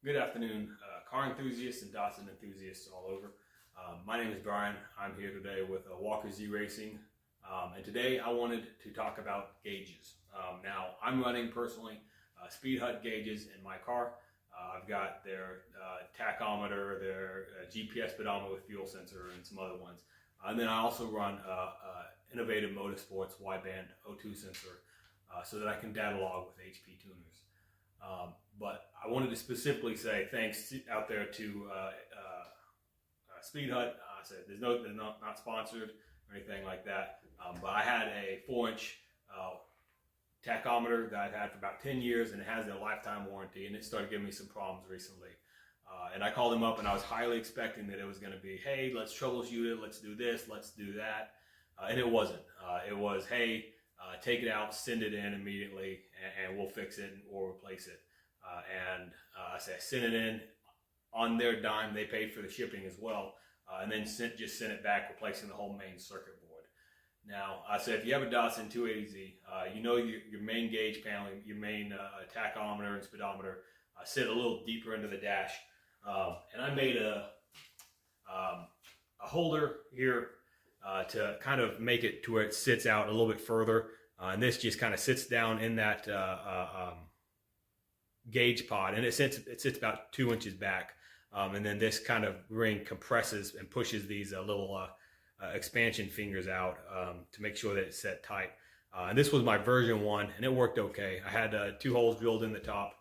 Good afternoon, car enthusiasts and Datsun enthusiasts all over. My name is Brian. I'm here today with Walker Z Racing, and today I wanted to talk about gauges. Now, I'm running personally Speedhut gauges in my car. I've got their tachometer, their GPS speedometer with fuel sensor, and some other ones. And then I also run Innovative Motorsports wideband O2 sensor so that I can data log with HP tuners. But I wanted to specifically say thanks out there to Speedhut. I said they're not sponsored or anything like that. But I had a 4-inch tachometer that I've had for about 10 years, and it has a lifetime warranty, and it started giving me some problems recently. And I called them up, and I was highly expecting that it was going to be, hey, let's troubleshoot it, let's do this, let's do that. And it wasn't. It was, hey, take it out, send it in immediately, and we'll fix it or replace it. I sent it in on their dime. They paid for the shipping as well, and then just sent it back, replacing the whole main circuit board. Now, I said if you have a Datsun 280Z, you know your main gauge panel, your main tachometer and speedometer sit a little deeper into the dash, and I made a holder here to kind of make it to where it sits out a little bit further, and this just kind of sits down in that gauge pod, and it sits about 2 inches back, and then this kind of ring compresses and pushes these little expansion fingers out to make sure that it's set tight. And this was my version 1, and it worked okay. I had 2 holes drilled in the top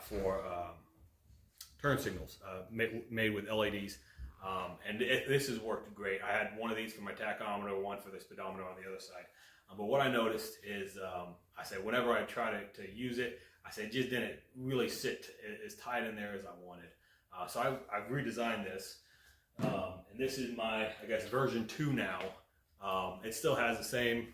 for turn signals made with LEDs, and this has worked great. I had one of these for my tachometer, one for the speedometer on the other side. But what I noticed is, I said whenever I try to use it, I said it just didn't really sit as tight in there as I wanted. So I've redesigned this, and this is my, I guess, version 2 now. It still has the same,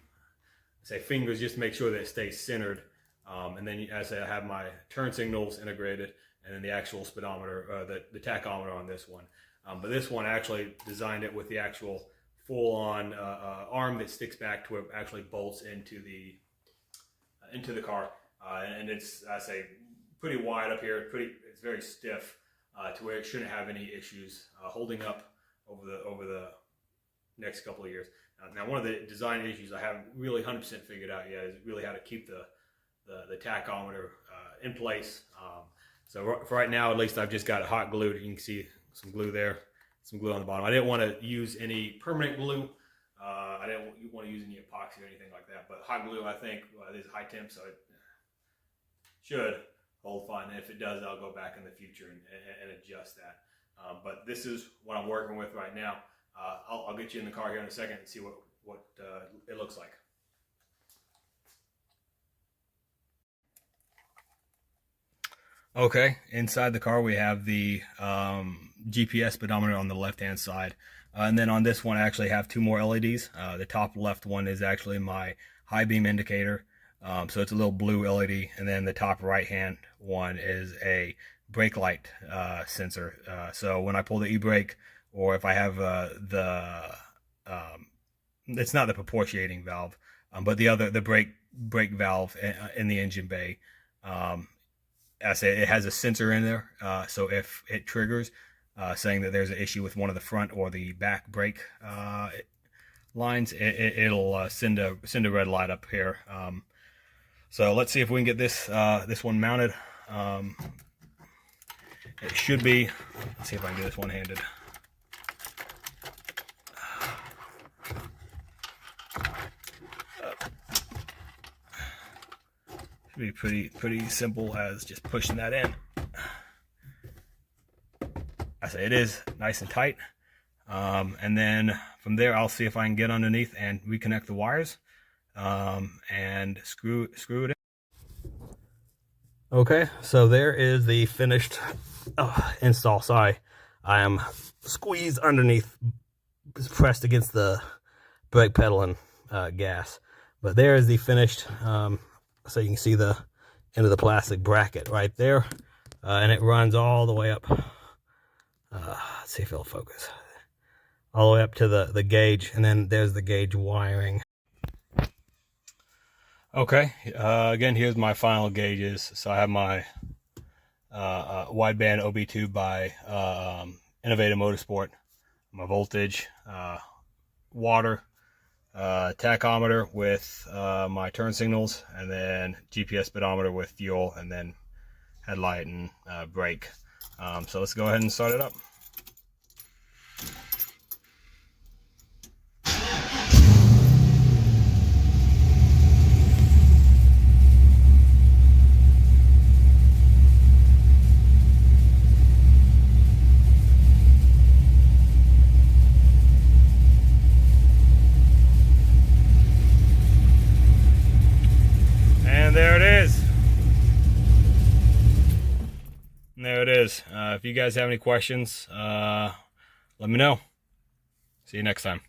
fingers just to make sure that it stays centered. And then, as I say, I have my turn signals integrated, and then the actual speedometer, the tachometer on this one. But this one, I actually designed it with the actual full-on arm that sticks back to where it actually bolts into the car. And it's, I say, pretty wide up here. It's very stiff to where it shouldn't have any issues holding up over the next couple of years. Now, one of the design issues I haven't really 100% figured out yet is really how to keep the tachometer in place. So for right now, at least, I've just got it hot glued. You can see some glue there, some glue on the bottom. I didn't want to use any permanent glue. I didn't want to use any epoxy or anything like that. But hot glue, I think, is high temp, so it should hold fine. And if it does, I'll go back in the future and adjust that. But this is what I'm working with right now. I'll get you in the car here in a second and see what it looks like. Okay, inside the car we have the GPS speedometer on the left-hand side. And then on this one, I actually have 2 more LEDs. The top left one is actually my high beam indicator. So it's a little blue LED, and then the top right hand one is a brake light sensor. So when I pull the e-brake, or if I have it's not the propitiating valve, but the brake valve in the engine bay. I say it has a sensor in there, so if it triggers, saying that there's an issue with one of the front or the back brake lines, it'll send a red light up here. So let's see if we can get this one mounted. It should be. Let's see if I can do this one-handed. Should be pretty simple as just pushing that in. I say it is nice and tight. And then from there, I'll see if I can get underneath and reconnect the wires. And screw it in. Okay, so there is the finished install. Sorry, I am squeezed underneath, pressed against the brake pedal and gas. But there is the finished, so you can see the end of the plastic bracket right there, and it runs all the way up. Let's see if it'll focus. All the way up to the gauge, and then there's the gauge wiring. Okay, again, here's my final gauges. So I have my wideband OB tube by Innovative Motorsport. My voltage, water, tachometer with my turn signals, and then GPS speedometer with fuel, and then headlight and brake. So let's go ahead and start it up. And there it is. And there it is. If you guys have any questions, let me know. See you next time.